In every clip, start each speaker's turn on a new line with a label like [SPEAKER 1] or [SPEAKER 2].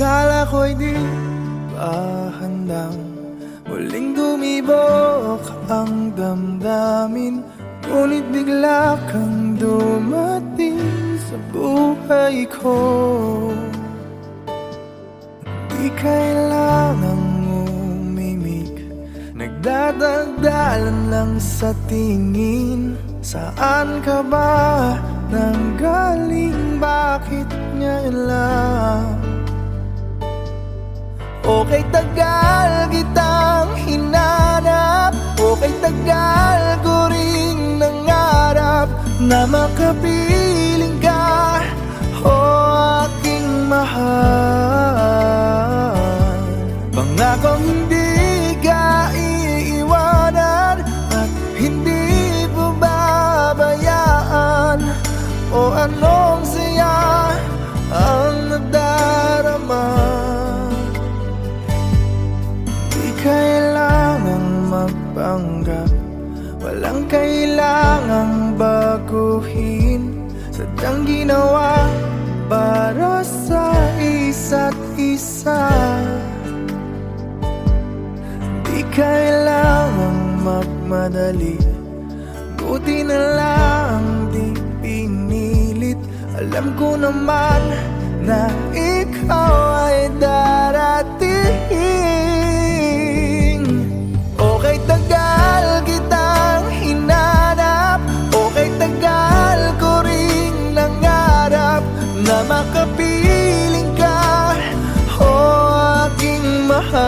[SPEAKER 1] Akala ko'y di pa handang muling dumibok ang damdamin, ngunit bigla kang dumating sa buhay ko. Di kailangang umimik, nagdadagdalan lang sa tingin. Saan ka ba nanggaling? Bakit ngayon lang? Okay, tagal kitang hinanap, okay, tagal ko ring nangarap na makapiling ka, o aking mahal. Pangakong hindi ka iiwanan at hindi babayaan, o anong saya ang nadarama. Di kailangang magpanggap, walang kailangang baguhin, sadyang ginawa para sa isa't isa. Di kailangang magmadali, buti na lang di pinilit. Alam ko naman na ikaw ay darating. Okay, tagal kitang hinanap, okay, tagal ko ring nangarap na makapiling ka, o aking mahal.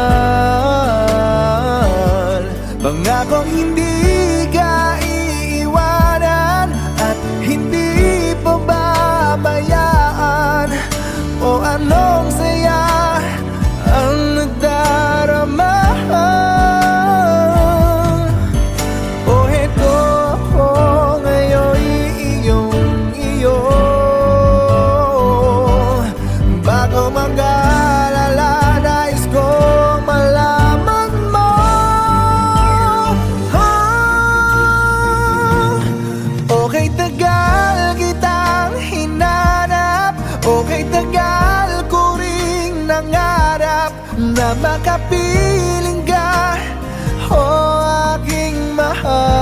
[SPEAKER 1] Pangakong hindi ka iiwanan at hindi pababayaan, o anong saya ang nadarama. O heto ako ngayon, iyong-iyo. Bago mag-alala, nais kong malaman mo, okay, tagal kitang hinanap, okay, tagal ko ring nangarap na makapiling ka, o aking mahal.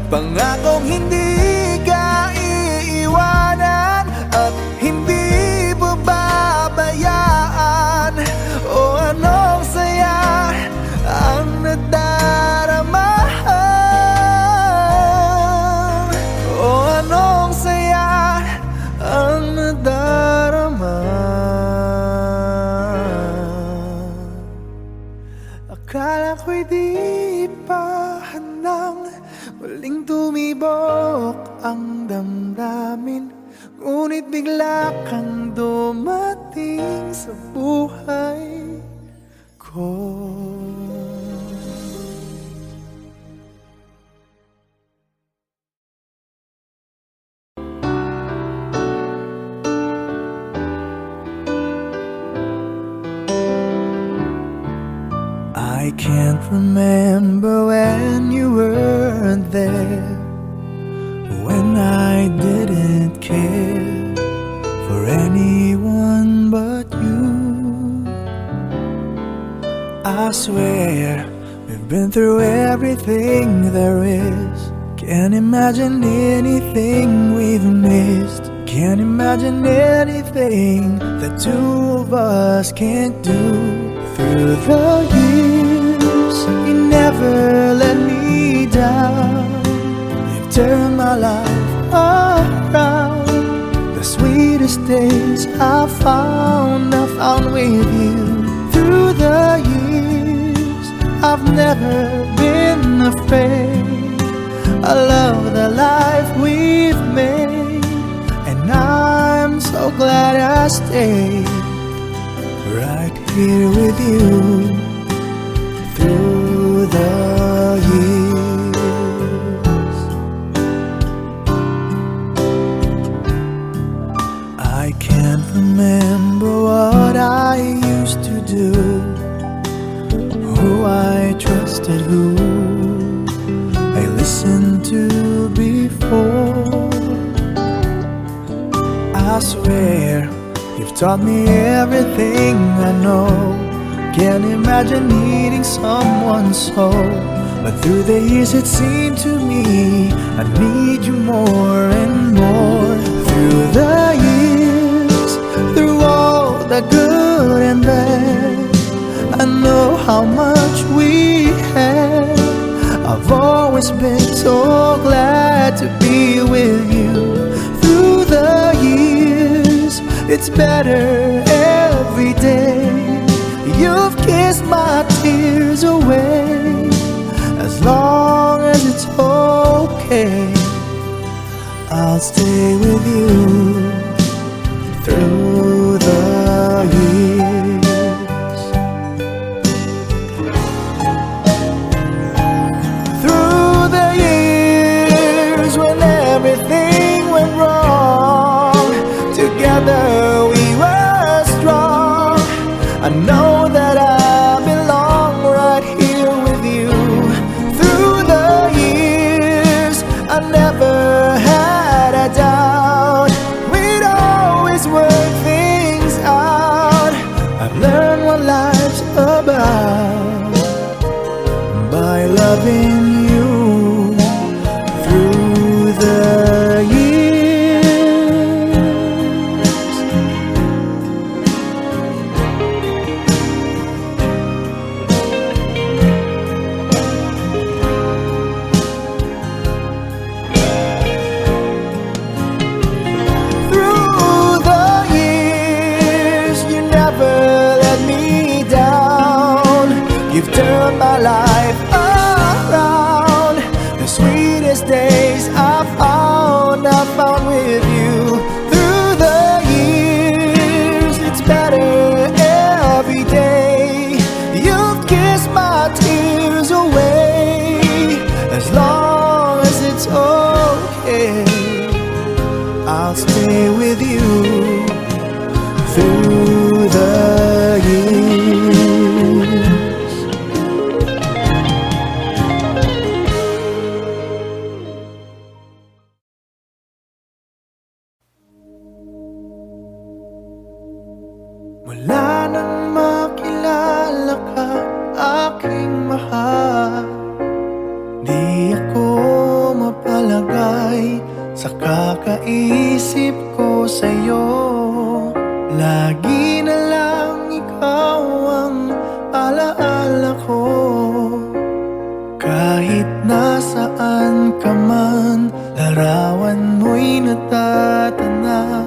[SPEAKER 1] Pangakong hindi ka iiwanan at hindi babayaan, o anong saya ang nadarama. O anong saya ang nadarama. Akala ko'y di pa handang muling tumibok ang damdamin, ngunit bigla kang dumating sa buhay ko. I can't remember when you weren't there, when I didn't care for anyone but you. I swear we've been through everything there is. Can't imagine anything we've missed. Can't imagine anything the two of us can't do. Through the years, you never let me down. You've turned my life around. The sweetest days I found with you. Through the years, I've never been afraid. I love the life we've made, and I'm so glad I stayed right here with you through the years. I can't remember what I used to do, who I trusted, who I listened to before. I swear you've taught me everything I know. Can't imagine needing someone so, but through the years it seemed to me I need you more and more. Through the years, through all the good and bad, I know how much we had. I've always been so glad to be with you. Through the years, it's better every day. You've kissed my tears away. As long as it's okay, I'll stay with you through the years. Through the years when everything went wrong, together we were strong. I know that I belong right here with you. Through the years, I never had a doubt. We'd always work things out. I've learned what life's about by loving you through the years. Through the years, you never let me down. You've turned my life around. The sweetest days I found with you. Through the years, it's better every day. You've kissed my tears away. As long as it's okay, I'll stay with you through the years. Mula nang makilala ka, aking mahal, di ako mapalagay sa kakaisip ko sa'yo. Lagi na lang ikaw ang alaala ko. Kahit nasaan ka man, larawan mo'y natatanaw.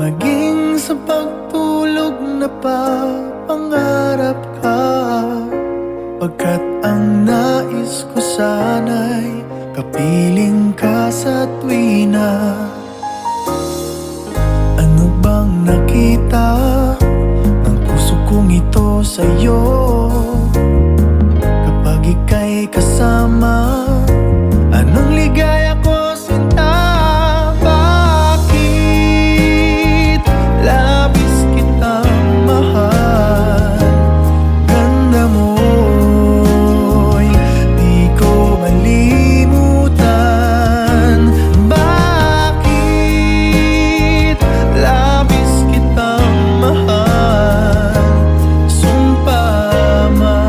[SPEAKER 1] Maging sa pagtulog na pangarap ka, pagkat ang nais ko sana'y kapiling ka sa tuwina. Ano bang nakita ng puso kong ito sa'yo? Kapag ika'y kasama, anong ligaya ko sinta? Bakit labis kitang mahal? Ganda mo'y di ko malimutan. Bakit labis kitang mahal? Sumpa man.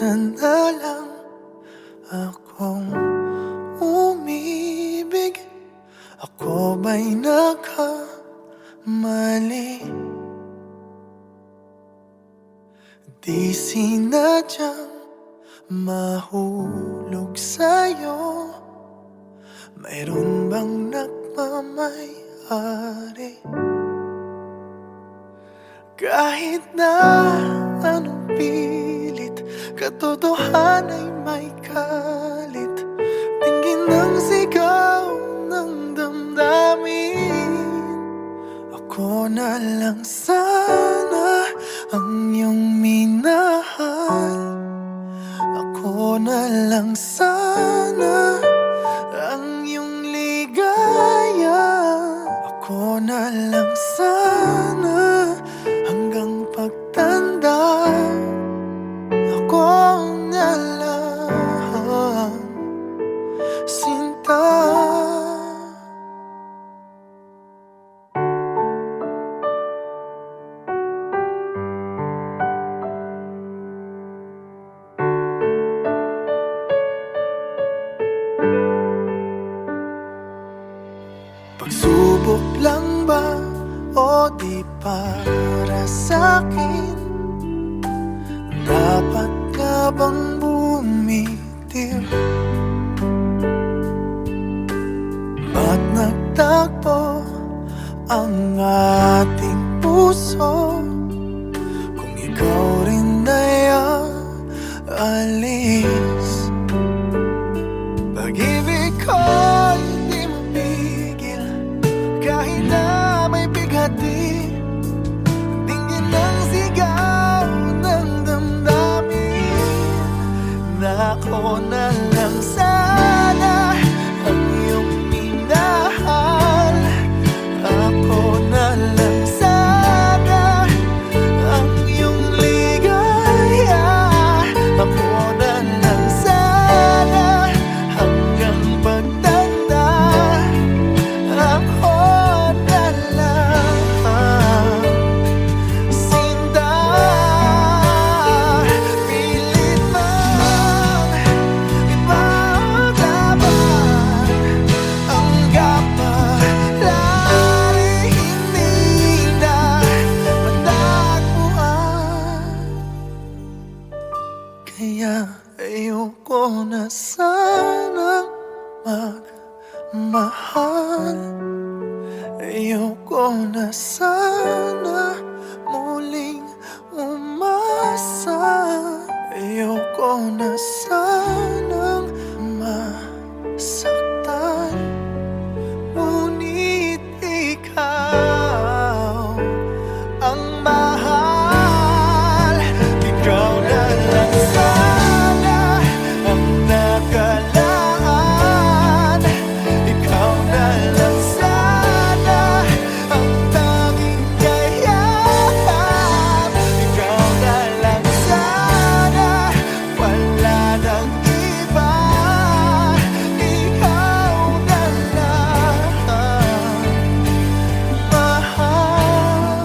[SPEAKER 1] minsan na lang akong umibig. Ako ba'y nagkamali? Di sinadyang mahulog sa'yo. Mayroon bang nagmamay-ari? Kahit na anong pilit, katotohanan ay may kalit. Tingin ng sigaw ng damdamin. Ako na lang sana ang iyong minahal. Ako na lang sana ang iyong ligaya. Ako na lang sana hanggang pagtanda. Ako na lang, sinta. Pagsubok lang ba o di para sa'kin? Dapat ka bang bumitiw? Ba't nagtagpo ang ating puso kung ikaw rin ay aalis? Pag-ibig ko'y di mapigil kahit na may bighati. Tingin ng sigaw ng damdamin na ako na lang sana ang iyong minahal. Ako na lang sana ang iyong ligaya. Ako na lang sana hanggang pagtanda. Ako na lang, sinta. Pilit man ipaglaban ang kapalaran, hindi na matagpuan. Kaya ayoko na sanang magmahal. Ayoko na sana muling umasa. Ayoko na sanang masaktan. Ngunit ikaw ang mahal. Ikaw na lang sana ang nakalaan. Ikaw na lang sana ang tanging kayahan. Ikaw na lang sana, wala nang iba. Ikaw na lang mahal.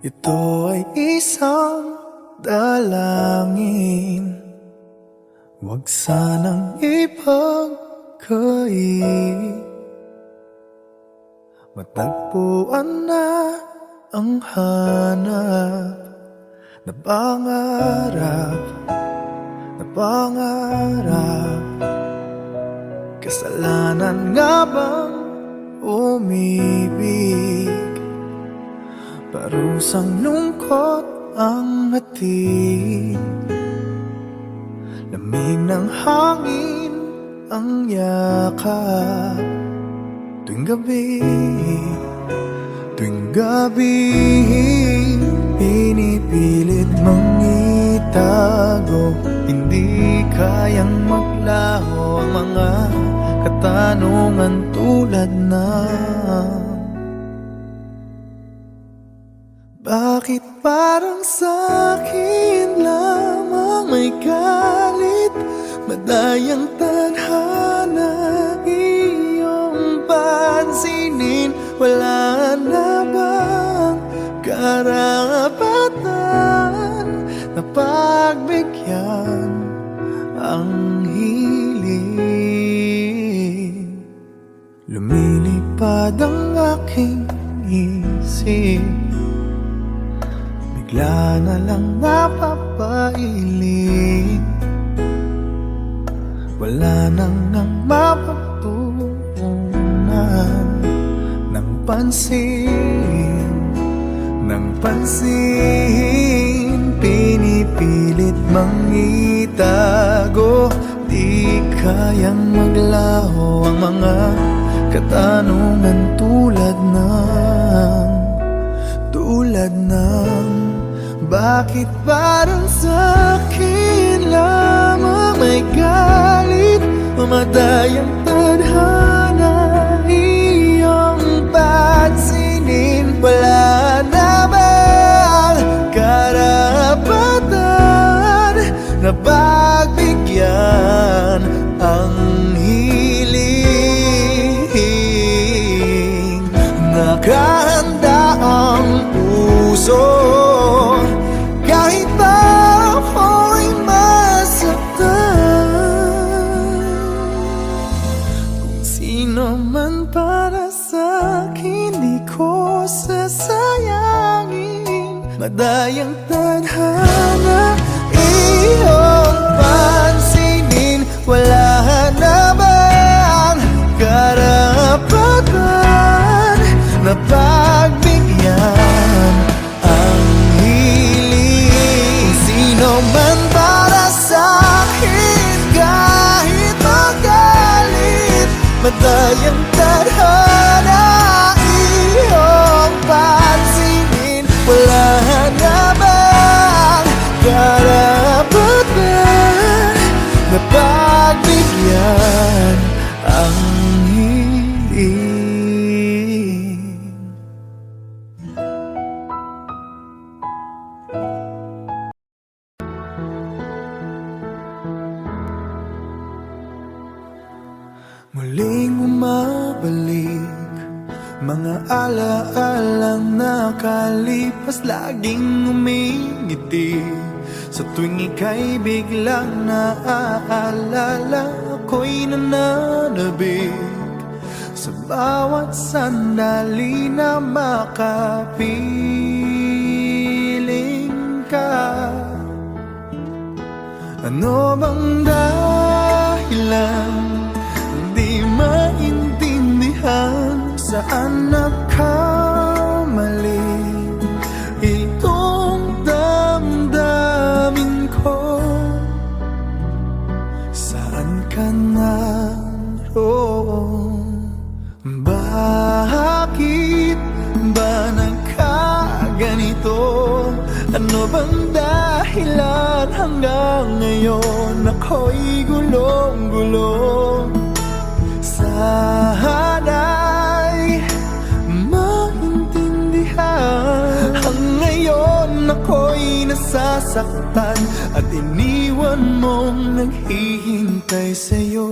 [SPEAKER 1] Ito ay isang dalangin, huwag sanang ipagkait. Matagpuan na ang hanap na pangarap, na pangarap. Kasalanan nga bang umibig? Parusang lungkot ang hatid. Lamig ng hangin ang yakap. Tuwing gabi, tuwing gabi, pinipilit mang itago. Hindi kayang maglaho ang mga katanungan tulad ng bakit parang sa'kin lamang may galit? Madayang tadhana iyong pansinin. Wala na bang karapatan na pagbigyan ang hiling? Lumilipad ang aking isip, bigla na lang napapailing. Wala nang mapagtuunan ng pansin, pinipilit mang itago. Di kayang maglaho ang mga katanungan tulad ng bakit parang sa'kin lamang may galit? Mamadayang tadhana iyong pansinin. Wala na bang karapatan na pagbigyan ang hiling? Nakahanda ang puso kahit pa ako'y masaktan. Kung sino man para sa'kin, di ko sasayangin. Madayang tadhana iyong pansinin. Wala na bang karapatan na pagbigyan ang hiling? Sino man para sa'kin kahit magalit. Madayang tadhana iyong pansinin. Wala na bang karapatan na pagbigyan ang hiling? Muling umabalik mga alaalang nakalipas, laging umingiti sa tuwing ika'y biglang naaalala. Ako'y nananabik sa bawat sandali na makapiling ka. Ano bang dahilan? Di maintindihan saan nagkamali itong damdamin ko. Saan ka naroon? Bakit ba nagkaganito? Ano bang dahilan hanggang ngayon ako'y gulong-gulong? Sana'y maintindihan. Ang ngayon ako'y nasasaktan at iniwan mong naghihintay sa'yo.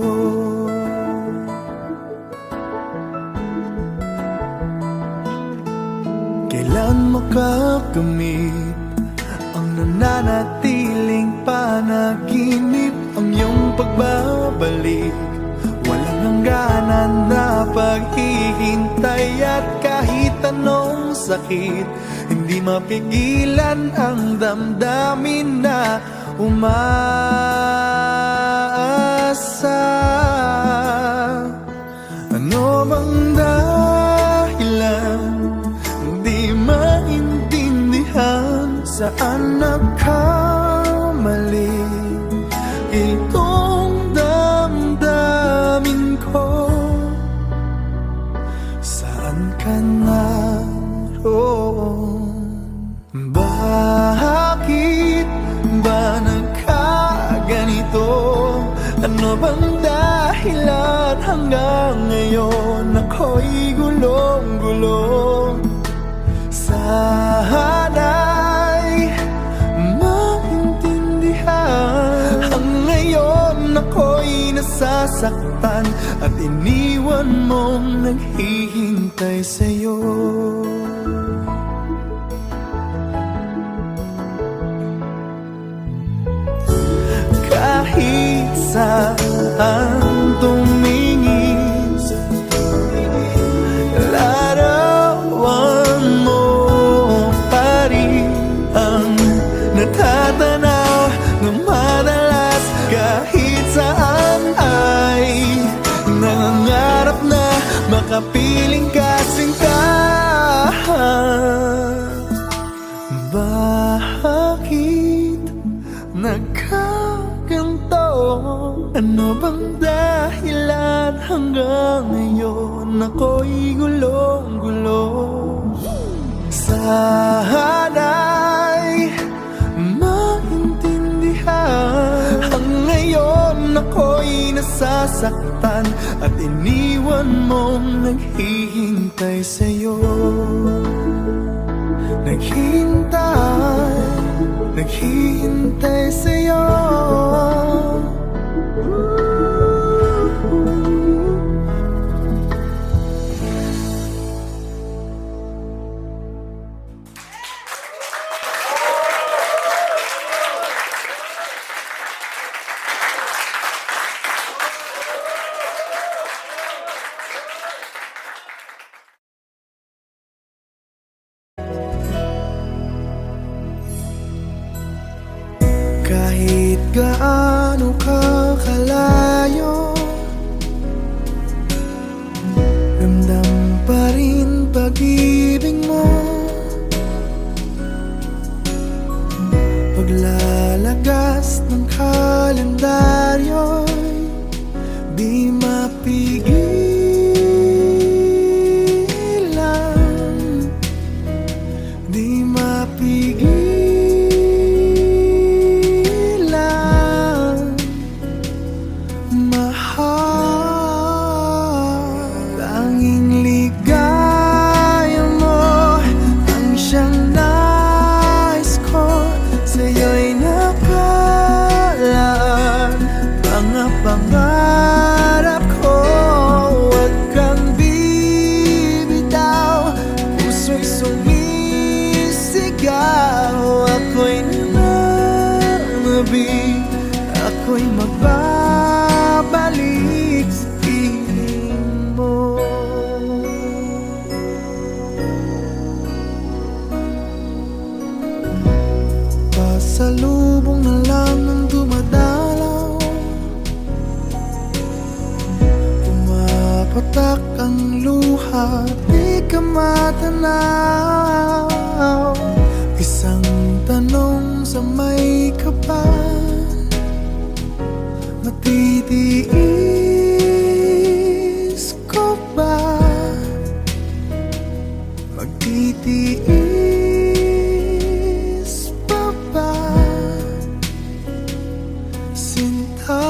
[SPEAKER 1] Kailan makakamit ang nananatiling panaginip? Ang iyong pagbabalik, walang hangganan na paghihintay. At kahit anong sakit, hindi mapigilan ang damdamin na umaasa. Ano bang dahilan? Di maintindihan saan nagkamali itong damdamin ko. Saan ka naroon? Bakit ba nagkaganito? Ano bang dahilan hanggang ngayon ako'y gulong-gulong? Sana'y maintindihan. Ang ngayon ako nasasaktan at iniwan mong naghihintay sa'yo. Kahit saan tumingin, larawan mo pa rin ang natatanaw ng madalas. Kahit saan ay nangangarap na makapiling kasinta. Bakit nagkaganto? Ano bang dahilan hanggang ngayon ako'y gulong-gulo? Sana'y maintindihan. Ang ngayon ako'y nasasaktan at iniwan mong naghihintay sa'yo. Naghihintay sa'yo. Kahit gaano ka kalayo, ramdam pa rin pag-ibig mo. Paglalagas ng kalendaryo'y di mapigilan, di mapigilan. Pangarap ko, huwag kang bibitaw. Puso'y sumisigaw. Ako'y nananabig, ako'y magbabalik sa piling mo. Pasalubong na lang ng dumadalaw, patak ang luha, di ka matanaw. Isang tanong sa may kapal, matitiis ko ba? Magtitiis pa ba? Sinta,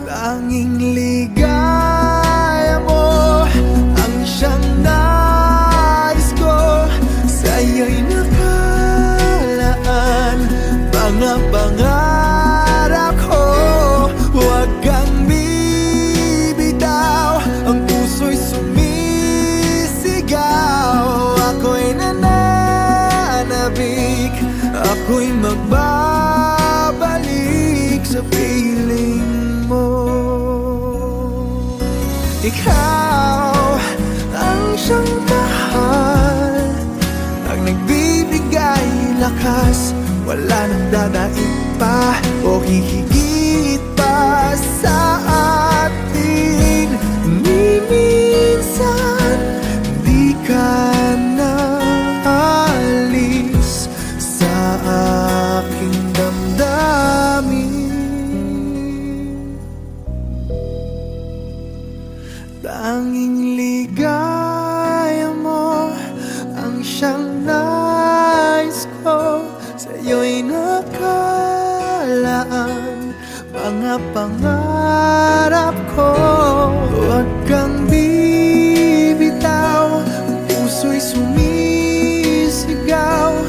[SPEAKER 1] tanging ligaya mo ang siyang nais ko. Sa'yo'y nakalaan mga pangarap ko. Huwag kang bibitaw, ang puso'y sumisigaw. Ako'y nananabik, ako'y magbabalik sa piling mo. Ikaw ang siyang mahal, ang nagbibigay lakas. Wala nang dadaig pa o hihigit pa sa atin. Ni minsan di ka na alis sa aking damdamin. Tanging ligaya mo ang siyang nais ko. Sa'yo'y nakalaan mga pangarap ko. Huwag kang bibitaw, ang puso'y sumisigaw.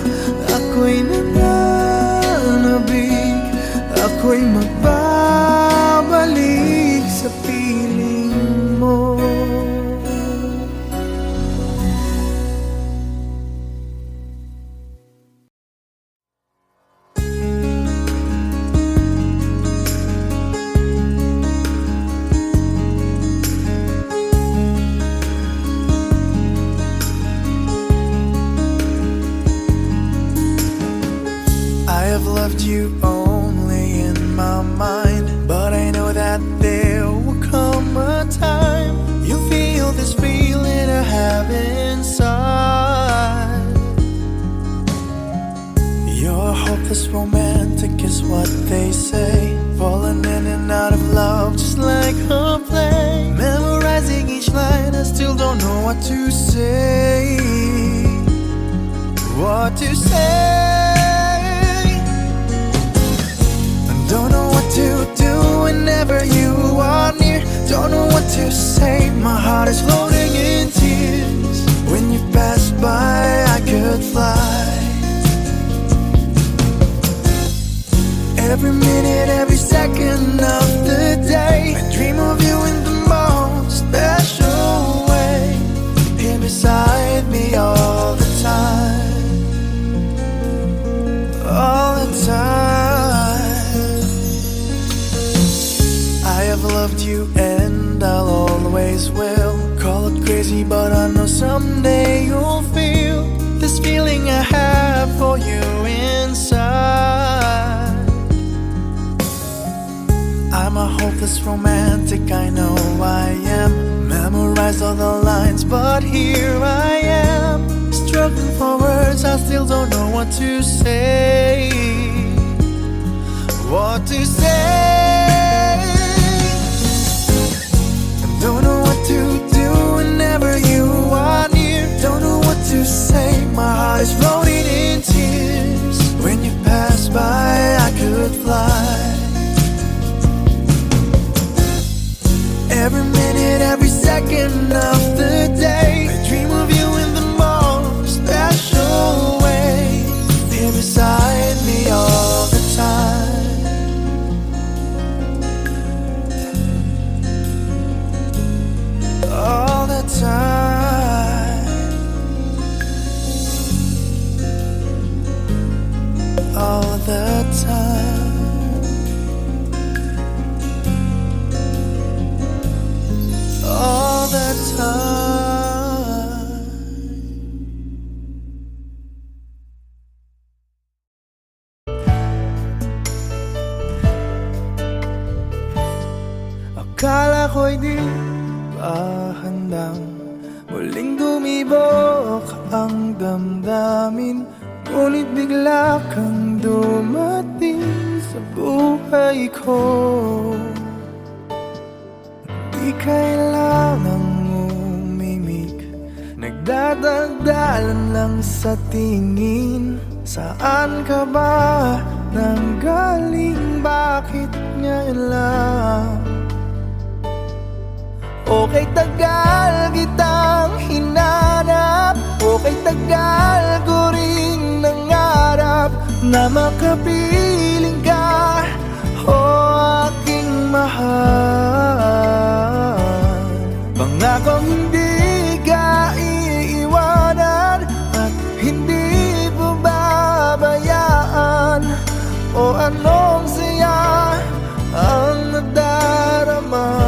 [SPEAKER 1] Ako'y nananabig, ako'y magbabalik you only in my mind, but I know that there will come a time you'll feel this feeling I have inside. You're hopeless romantic is what they say, falling in and out of love just like a play. Memorizing each line, I still don't know what to say. What to say? I don't know what to do whenever you are near. Don't know what to say, my heart is floating in tears. When you pass by, I could fly. Every minute, every second of the day, I dream of you in the most special way. Here beside me all the time, all the time. I have loved you and I'll always will. Call it crazy, but I know someday you'll feel this feeling I have for you inside. I'm a hopeless romantic, I know I am. Memorized all the lines, but here I am, struggling for words, I still don't know what to say. What to say? I don't know what to do whenever you are near. Don't know what to say, my heart is floating in tears. When you pass by, I could fly. Every minute, every second of the day, I dream of you in the most special way. Here beside me all the time, all the time, all the time. All the time. Akala ko'y di ba handang muling dumibok ang damdamin, ngunit bigla kang dumating sa buhay ko. Di kailangang umimik, nagdadagdalan lang sa tingin. Saan ka ba nanggaling? Bakit ngayon lang? Okay, tagal kitang hinanap, okay, tagal ko ring nangarap na makapiling ka, o aking mahal. Pangakong hindi ka iiwanan at hindi pababayaan, o anong saya ang nadarama.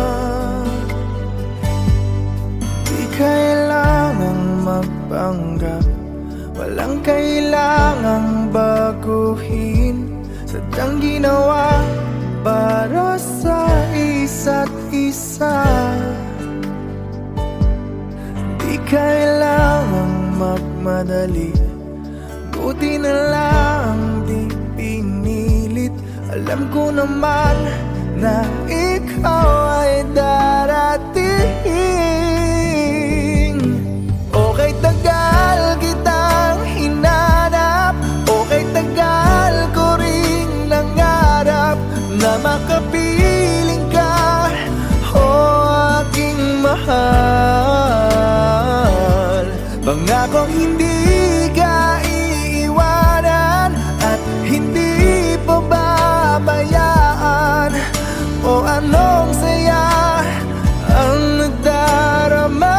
[SPEAKER 1] Di kailangang magpanggap, walang kailangang baguhin, sadyang ginawa para sa isa't isa. Di kailangang magmadali, buti na lang di pinilit. Alam ko naman na ikaw ay darating. Okay, tagal kitang hinanap, okay, tagal ko ring nangarap na makapiling ka, o aking mahal. Pangakong hindi ka iiwanan at hindi pababayaan, o anong saya ang nadarama.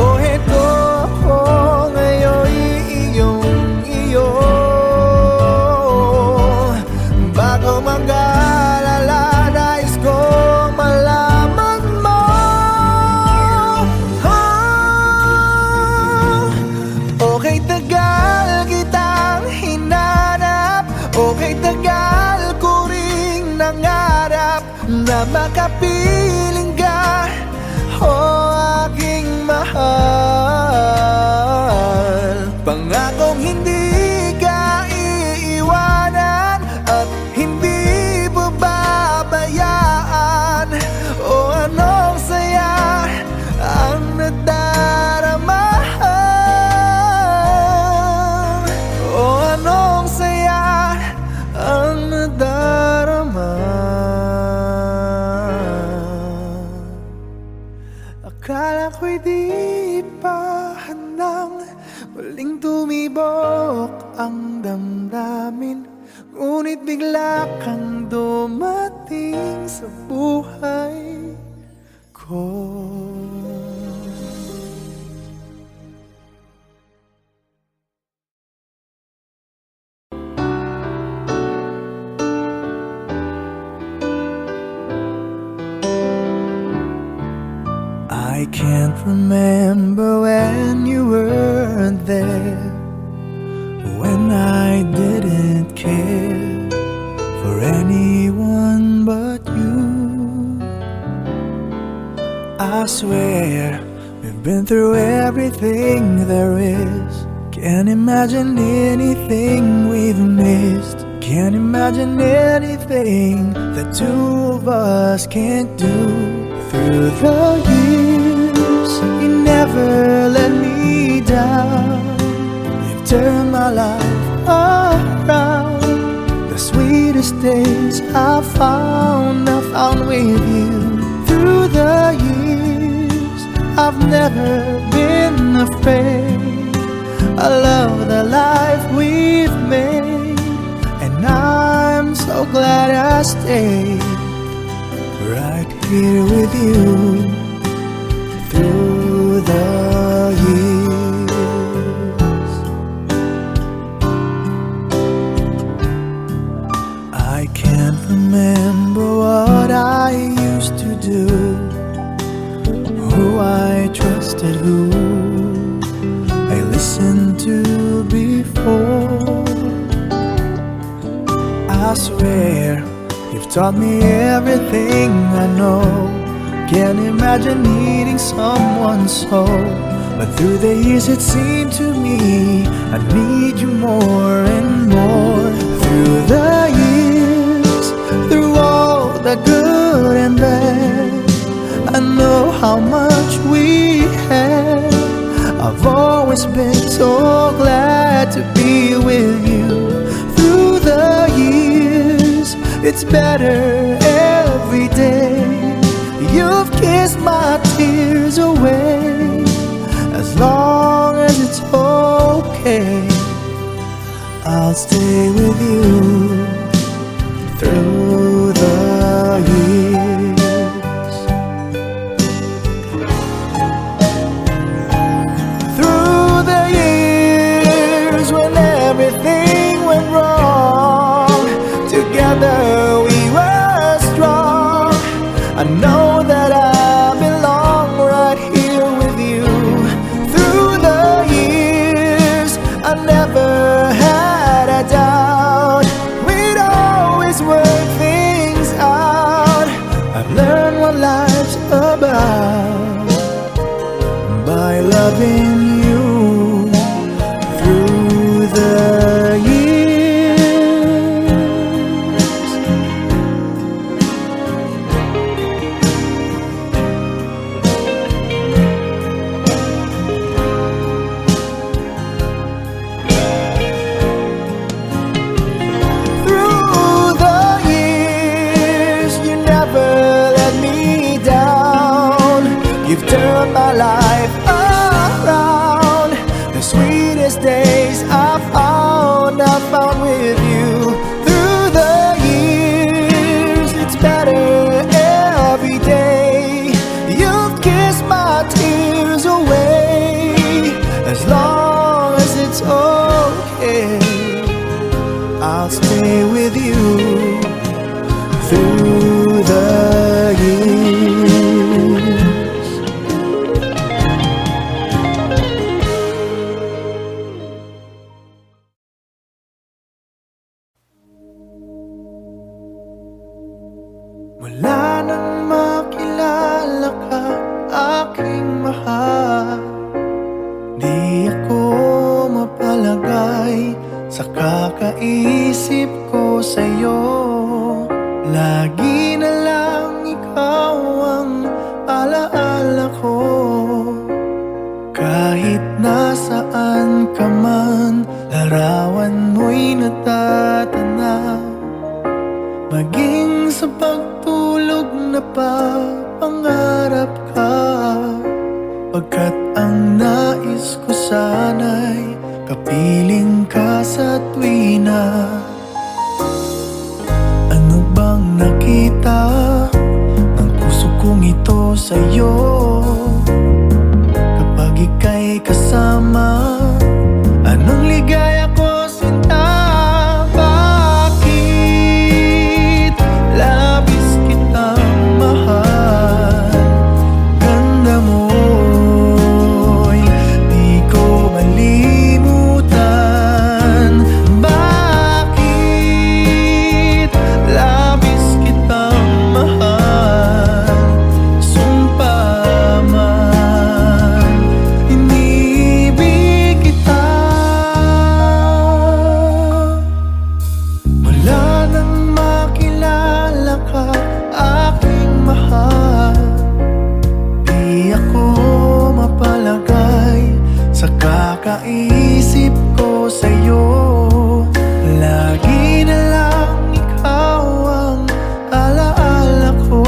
[SPEAKER 1] O heto ako ngayon, iyong-iyo. Bago mag-alala, nais kong malaman mo, piling ka, oh aking mahal. Pangakong hindi ka iiwanan at hindi babayaan. O anong saya ang nadarama, o anong saya ang nadarama. Akala ko'y di pa handang muling tumibok ang damdamin, ngunit bigla kang dumating sa buhay ko. I can't remember when you weren't there, when I didn't care for anyone but you. I swear we've been through everything there is. Can't imagine anything we've missed. Can't imagine anything the two of us can't do. Through the years, you never let me down. You've turned my life around. The sweetest days I found with you. Through the years, I've never been afraid. I love the life we've made, and I'm so glad I stayed right here with you through the years. I can't remember what I used to do, who I trusted, who I listened to before. I swear you've taught me everything I know. Can't imagine needing someone so, but through the years it seemed to me I need you more and more. Through the years, through all the good and bad, I know how much we had. I've always been so glad to be with you. Through the years, it's better every day. You've kissed my tears away. As long as it's okay, I'll stay with you through the years. Through the years when everything went wrong, together we were strong. I know that I belong right here with you. Through the years, I never had a doubt. We'd always work things out. I've learned what life's about by loving you through the years. You've turned my life around. The sweetest days I found with you. Through the years, it's better every day. You've kissed my tears away. As long as it's okay, I'll stay with you through the years. napapangarap ka. Pagkat ang nais ko sana'y kapiling ka sa tuwina. Ano bang nakita ng puso kong ito sa'yo? Kapag ika'y kasama, anong ligaya ko sinta? Bakit labis kitang mahal? Ganda mo'y di ko malimutan. Bakit labis kitang mahal? Sumpa man, inibig kita. Mula nang makilala ka, aking mahal, di ako mapalagay sa kakaisip ko sa'yo. Lagi na lang ikaw ang alaala ko.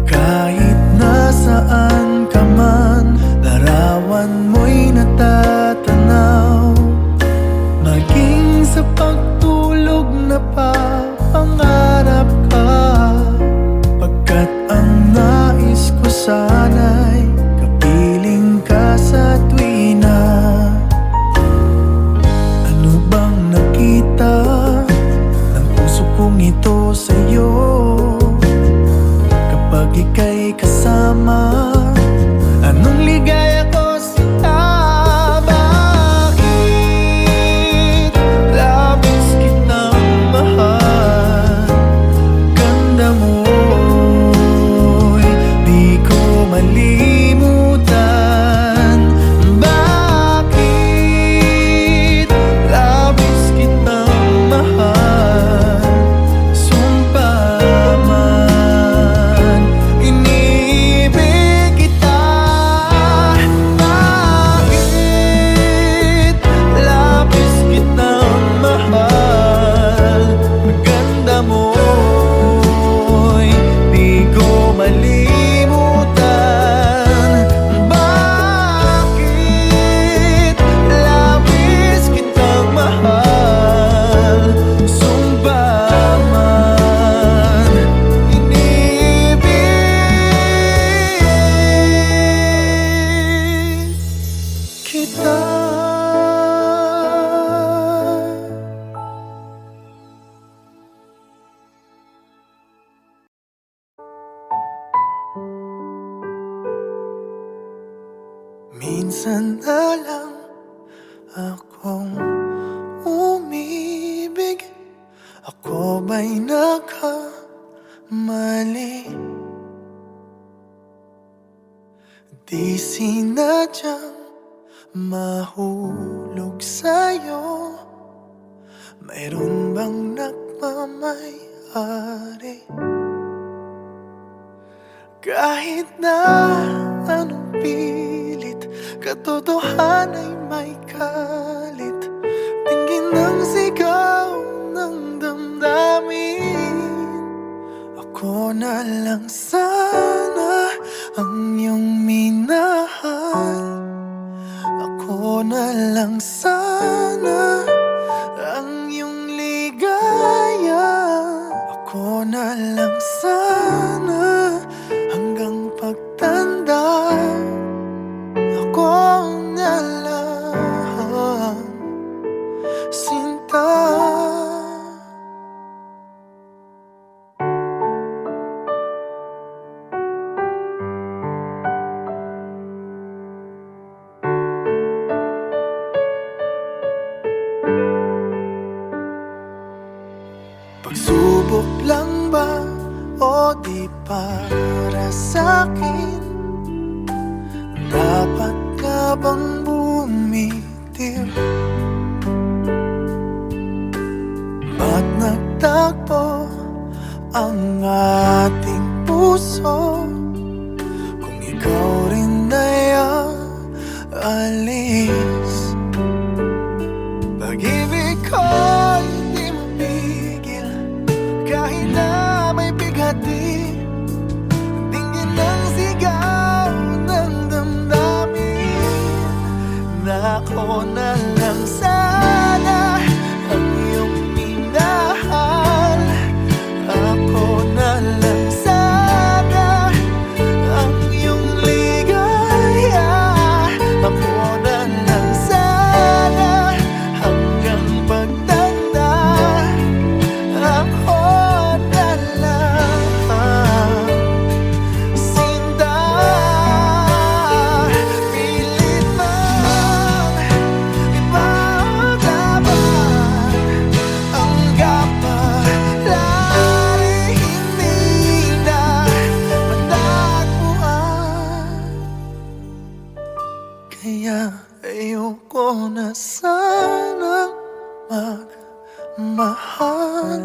[SPEAKER 1] Kahit nasaan ka man, larawan mo'y natatanaw. Maging sa pagtulog napapangarap ka. Pagkat ang nais ko sana'y kapiling ka sa tuwina. Ano bang nakita ng puso kong ito sa'yo? Kapag ika'y kasama, anong ligaya ko sinta? Bakit labis kitang mahal? Ganda mo'y di ko malimutan. Bakit labis kitang mahal? Sumpa man, inibig kita. Bakit labis kitang mahal? Ganda mo'y di ko malimutan. Bakit labis kitang mahal? Sumpa man, inibig kita. Minsan na lang akong umibig. Ako ba'y nagkamali? Di sinadyang mahulog sa'yo. Mayroon bang nagmamay-ari? Kahit na anong pilit, katotohanan ay may kalit. Tingin ng sigaw ng damdamin. Ako na lang sana ang iyong minahal. Ako na lang sana ang iyong ligaya. Ako na lang sana hanggang pagtanda. Ako na lang, sinta. Pagsubok lang ba o di para sa'kin? Dapat ka bang bumitiw? Ba't nagtagpo ang ating puso kung ikaw rin ay alis? Pag-ibig ko'y di mapigil kahit na may bighati. ng sigaw ng damdamin na ako na lang sana ang iyong minahal. Ako na lang sana ang iyong ligaya. Ako na lang sana hanggang pagtanda. Ako na lang sinta. Pilit man ipaglaban ang kapalaran, hindi na matagpuan. Kaya ayoko na sanang magmahal.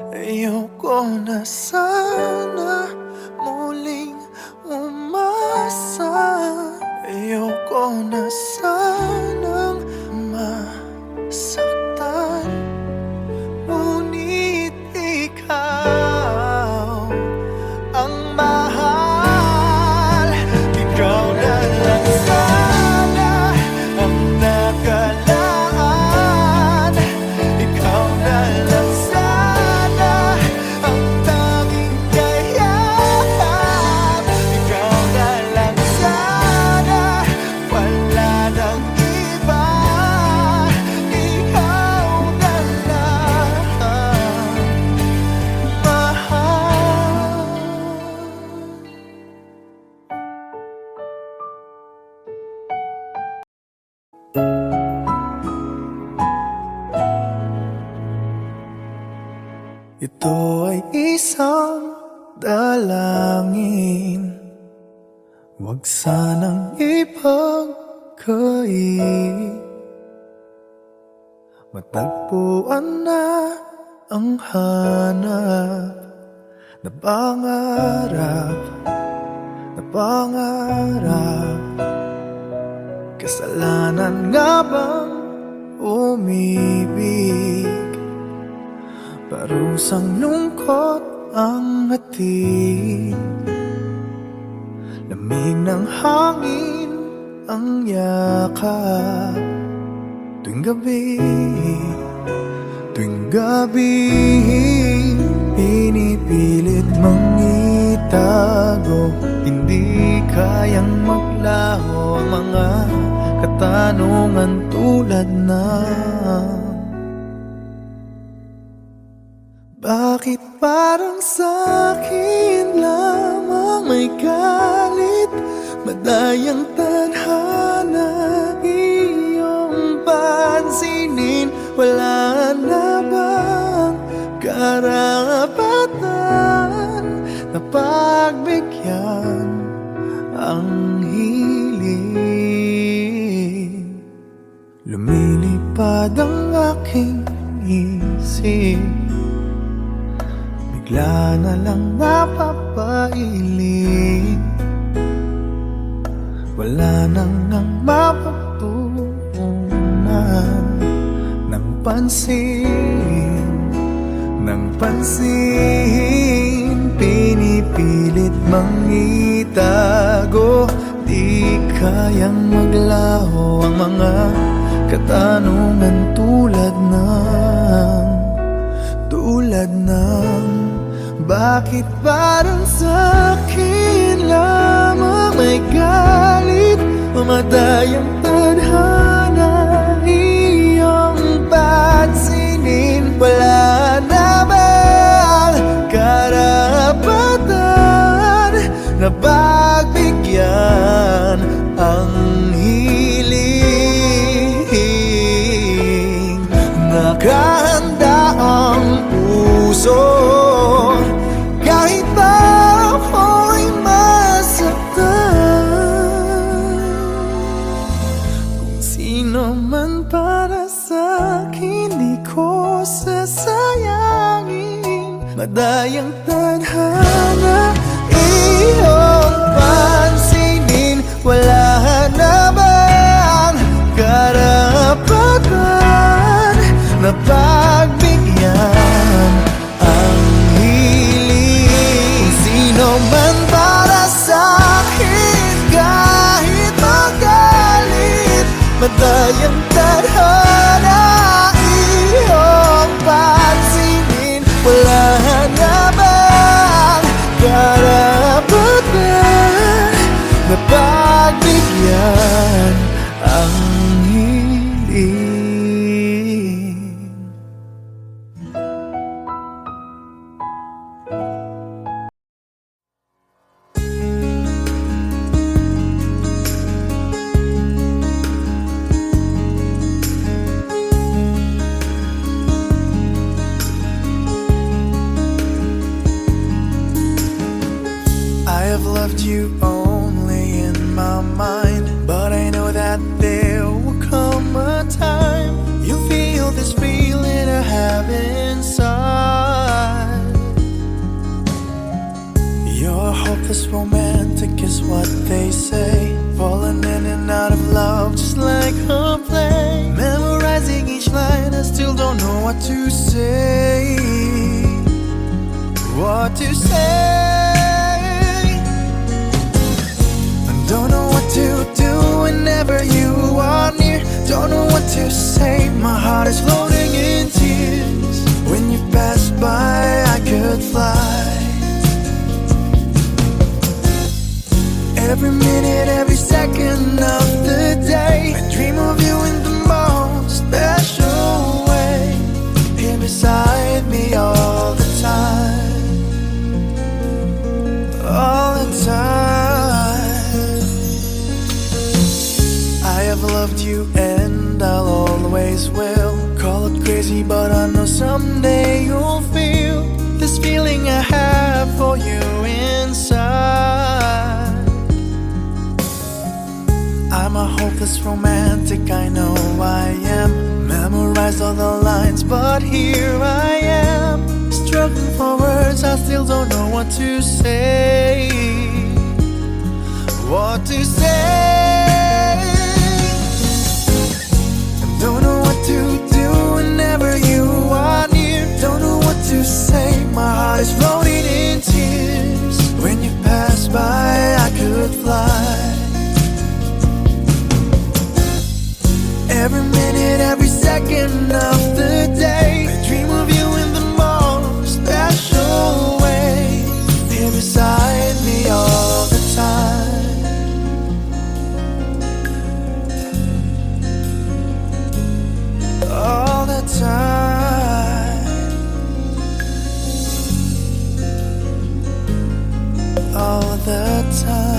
[SPEAKER 1] Ayoko na sana muling umasa. Ayoko na sanang masaktan. Ngunit ikaw ang mahal. Ikaw na lang sana ang nakalaan. Ikaw na lang sana ang tanging kayahan. Ikaw na lang sana, wala nang iba. Ikaw na lang mahal. Ito ay isang dalangin, huwag sanang ipagkait. Matagpuan na ang hanap na pangarap. Kasalanan nga bang umibig? Parusang lungkot ang hatid. Lamig ng hangin ang yakap. Tuwing gabi pinipilit mang itago. Hindi kayang maglaho ang mga katanungan tulad ng bakit parang sa'kin lamang may galit? Madayang tadhana iyong pansinin. Wala na bang karapatan na pagbigyan ang hiling? Lumilipad ang aking isip, bigla na lang napapailing. Wala nang ang mapagtuunan ng pansin. Pinipilit mang itago. Di kayang maglaho ang mga katanungan tulad ng bakit parang sa'kin lamang may galit? Mamadayang tadhana iyong pansinin. Wala na bang karapatan na pagbigyan ang hiling? Nakahanda ang puso kahit pa ako'y masaktan. Kung sino man para sa'kin, di ko sasayangin. Madayang tadhana iyong pansinin. Wala na bang karapatan na pagbigyan ang hiling? Sino man ba Madayang tadhana iyong pansinin. Wala na bang karapatan na pagbigyan ang hiling? I have loved you only in my mind, but I know that there will come a time you'll feel this feeling I have inside. You're hopeless romantic is what they say, falling in and out of love just like a play. Memorizing each line, I still don't know what to say. What to say? Don't know what to do whenever you are near. Don't know what to say, my heart is floating in tears. When you pass by, I could fly. Every minute, every second of the day, I dream of you in the most special way. Here beside me all the time. All the time. I have loved you and I'll always will. Call it crazy, but I know someday you'll feel this feeling I have for you inside. I'm a hopeless romantic, I know I am. Memorized all the lines, but here I am, struggling for words, I still don't know what to say. What to say? Don't know what to do whenever you are near. Don't know what to say, my heart is floating in tears. When you pass by, I could fly. Every minute, every second of the day, I dream of you in the most special way. Here beside me all the time. All the time. All the time.